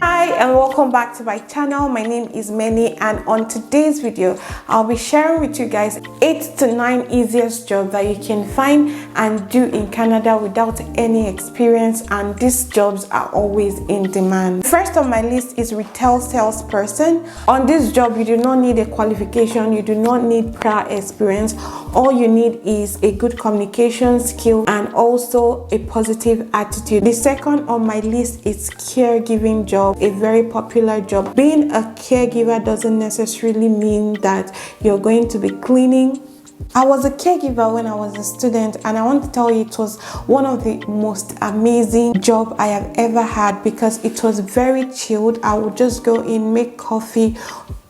Hi and welcome back to my channel. My name is Menny, and on today's video I'll be sharing with you guys 8 to 9 easiest jobs that you can find and do in Canada without any experience, and these jobs are always in demand. First on my list is retail salesperson. On this job you do not need a qualification, you do not need prior experience. All you need is a good communication skill and also a positive attitude. The second on my list is caregiving job, a very popular job. Being a caregiver doesn't necessarily mean that you're going to be cleaning. I was a caregiver when I was a student, and I want to tell you it was one of the most amazing job I have ever had because it was very chilled. I would just go in, make coffee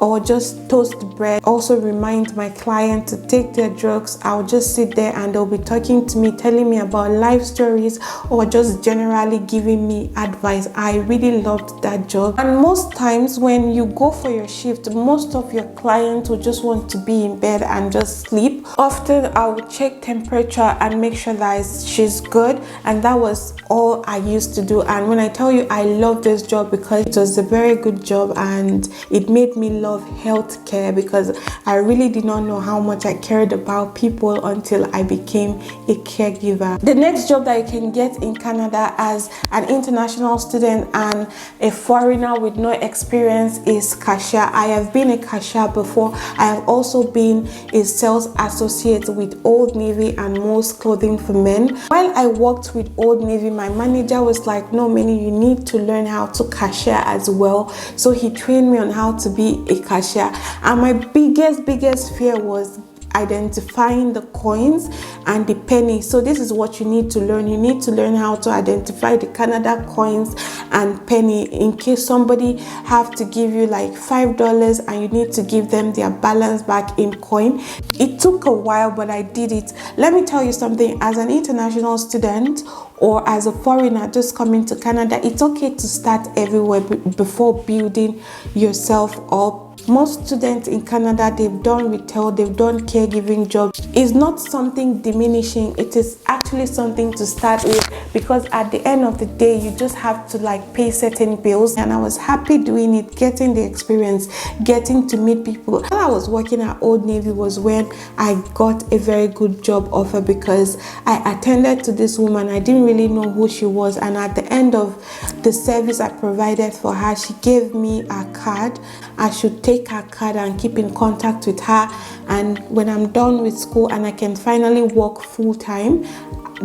or just toast bread, also remind my client to take their drugs. I'll just sit there and they'll be talking to me, telling me about life stories or just generally giving me advice. I really loved that job. And most times when you go for your shift, most of your clients will just want to be in bed and just sleep. Often I would check temperature and make sure that she's good, and that was all I used to do. And when I tell you I love this job because it was a very good job and it made me love healthcare, because I really did not know how much I cared about people until I became a caregiver. The next job that you can get in Canada as an international student and a foreigner with no experience is cashier. I have been a cashier before. I have also been a sales associate with Old Navy and Most Clothing for Men. While I worked with Old Navy, my manager was like, no, Menny, you need to learn how to cashier as well. So he trained me on how to be a cashier, and my biggest fear was identifying the coins and the penny. So this is what you need to learn. You need to learn how to identify the Canada coins and penny in case somebody have to give you like $5 and you need to give them their balance back in coin. It took a while, but I did it. Let me tell you something, as an international student or as a foreigner just coming to Canada, it's okay to start everywhere before building yourself up. Most students in Canada, they've done retail, they've done caregiving jobs. It's not something diminishing, it is actually something to start with, because at the end of the day you just have to like pay certain bills. And I was happy doing it, getting the experience, getting to meet people. While I was working at Old Navy was when I got a very good job offer, because I attended to this woman. I didn't really know who she was, and at the end of the service I provided for her, she gave me a card. I should take her card and keep in contact with her, and when I'm done with school and I can finally work full-time,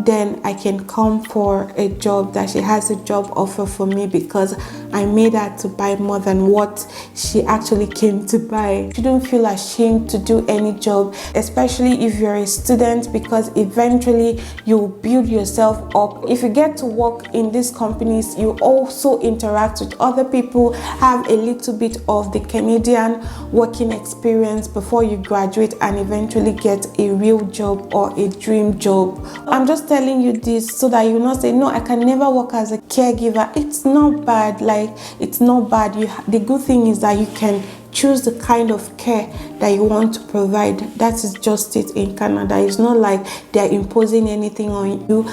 then I can come for a job that she has a job offer for me, because I made her to buy more than what she actually came to buy. You don't feel ashamed to do any job, especially if you're a student, because eventually you'll build yourself up. If you get to work in these companies, you also interact with other people, have a little bit of the Canadian working experience before you graduate and eventually get a real job or a dream job. I'm just telling you this so that you not say, no, I can never work as a caregiver. It's not bad. Like, it's not bad. The good thing is that you can choose the kind of care that you want to provide. That is just it in Canada. It's not like they're imposing anything on you.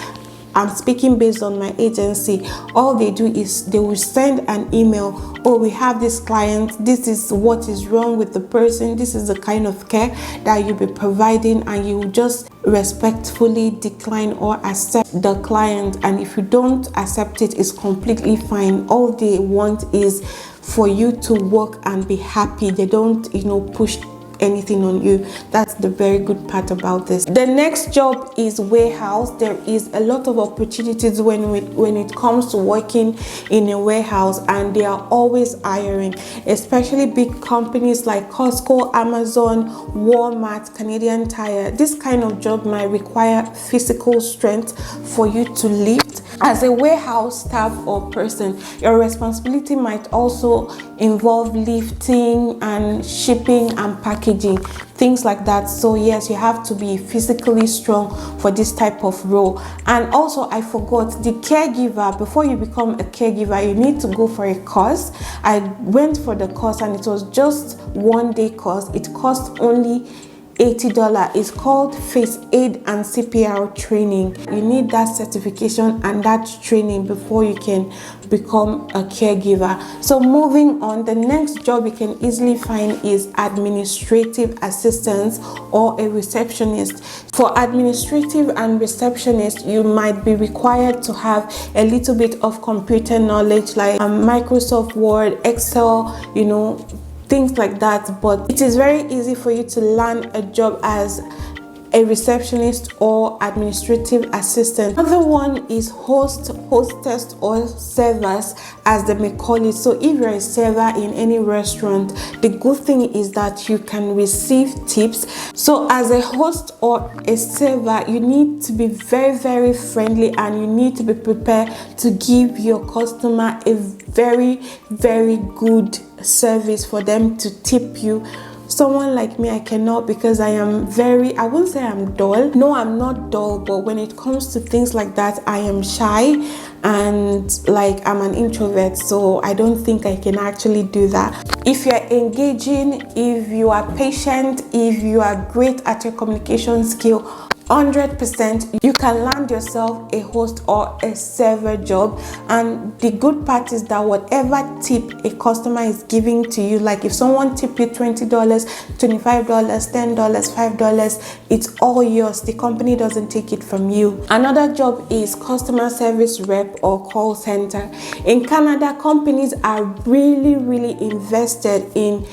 I'm speaking based on my agency. All they do is they will send an email. Oh, we have this client. This is what is wrong with the person. This is the kind of care that you'll be providing, and you will just respectfully decline or accept the client. And if you don't accept it, it's completely fine. All they want is for you to work and be happy. They don't, push anything on you. That's the very good part about this. The next job is warehouse. There is a lot of opportunities when it comes to working in a warehouse, and they are always hiring, especially big companies like Costco, Amazon, Walmart, Canadian Tire. This kind of job might require physical strength for you to lift. As a warehouse staff or person, your responsibility might also involve lifting and shipping and packaging, things like that. So yes, you have to be physically strong for this type of role. And also, I forgot, the caregiver, before you become a caregiver, you need to go for a course. I went for the course and it was just 1 day course. It cost only $80. It's called Face Aid and CPR training. You need that certification and that training before you can become a caregiver. So moving on, the next job you can easily find is administrative assistant or a receptionist. For administrative and receptionist, you might be required to have a little bit of computer knowledge, like Microsoft Word, Excel, things like that. But it is very easy for you to land a job as a receptionist or administrative assistant. Another one is hostess or servers, as they may call it. So if you're a server in any restaurant, the good thing is that you can receive tips. So as a host or a server, you need to be very, very friendly, and you need to be prepared to give your customer a very, very good service for them to tip you. Someone like me, I cannot, because I won't say I'm dull. No, I'm not dull, but when it comes to things like that, I am shy, and I'm an introvert, so I don't think I can actually do that. If you're engaging, if you are patient, if you are great at your communication skill, 100% you can land yourself a host or a server job. And the good part is that whatever tip a customer is giving to you, like if someone tip you $20, $25, $10, $5, it's all yours. The company doesn't take it from you. Another job is customer service rep or call center. In Canada, companies are really invested in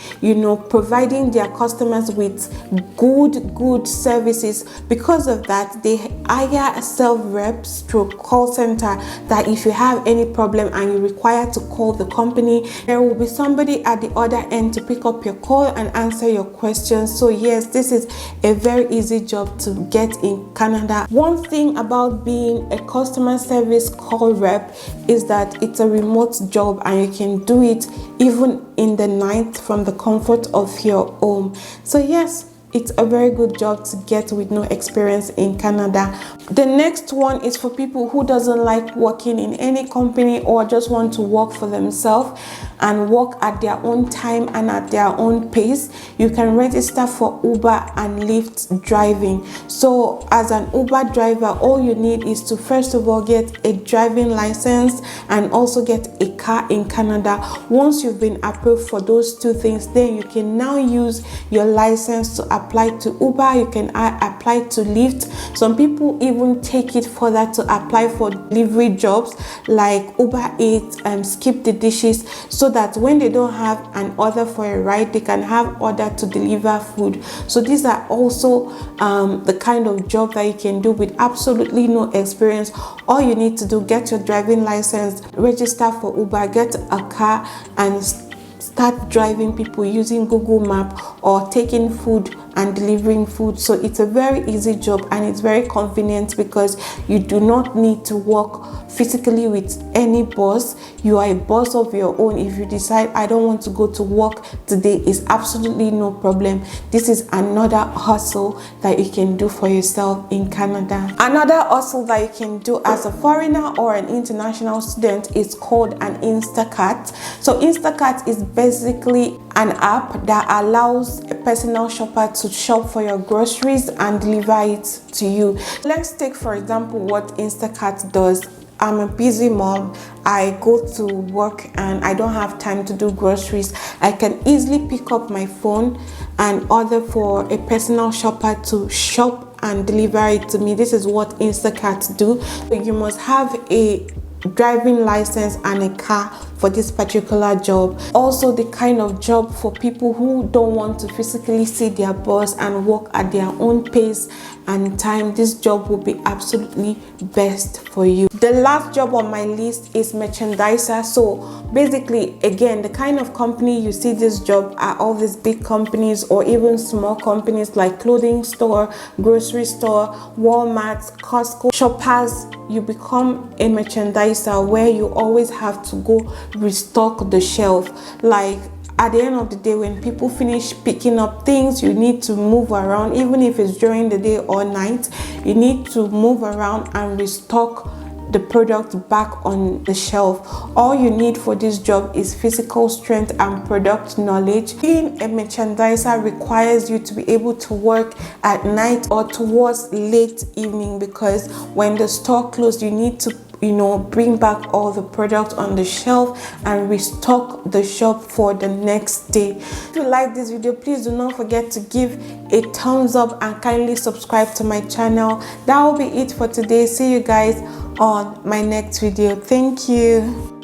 providing their customers with good services. Because of that, they hire sales reps through call center, that if you have any problem and you require to call the company, there will be somebody at the other end to pick up your call and answer your questions. So yes, this is a very easy job to get in Canada. One thing about being a customer service call rep is that it's a remote job, and you can do it even in the night from the comfort of your home. So yes, it's a very good job to get with no experience in Canada. The next one is for people who doesn't like working in any company, or just want to work for themselves and work at their own time and at their own pace. You can register for Uber and Lyft driving. So as an Uber driver, all you need is to first of all get a driving license and also get a car in Canada. Once you've been approved for those two things, then you can now use your license to apply to Uber. You can apply to Lyft. Some people even take it further to apply for delivery jobs like Uber Eats and Skip the Dishes, so that when they don't have an order for a ride, they can have order to deliver food. So these are also the kind of job that you can do with absolutely no experience. All you need to do, get your driving license, register for Uber, get a car, and start driving people using Google Map or taking food and delivering food. So it's a very easy job, and it's very convenient because you do not need to work physically with any boss. You are a boss of your own. If you decide I don't want to go to work today, it's absolutely no problem. This is another hustle that you can do for yourself in Canada. Another hustle that you can do as a foreigner or an international student is called an Instacart. So Instacart is basically an app that allows a personal shopper to shop for your groceries and deliver it to you. Let's take for example what Instacart does. I'm a busy mom. I go to work and I don't have time to do groceries. I can easily pick up my phone and order for a personal shopper to shop and deliver it to me. This is what Instacart do. You must have a driving license and a car for this particular job. Also the kind of job for people who don't want to physically see their boss and work at their own pace and time. This job will be absolutely best for you. The last job on my list is merchandiser. So basically, again, the kind of company you see this job are all these big companies or even small companies like clothing store, grocery store, Walmart, Costco, Shoppers. You become a merchandiser where you always have to go restock the shelf. Like at the end of the day, when people finish picking up things, you need to move around. Even if it's during the day or night, you need to move around and restock the product back on the shelf. All you need for this job is physical strength and product knowledge. Being a merchandiser requires you to be able to work at night or towards late evening, because when the store closed, you need to bring back all the product on the shelf and restock the shop for the next day. If you like this video, please do not forget to give a thumbs up and kindly subscribe to my channel. That will be it for today. See you guys on my next video. Thank you.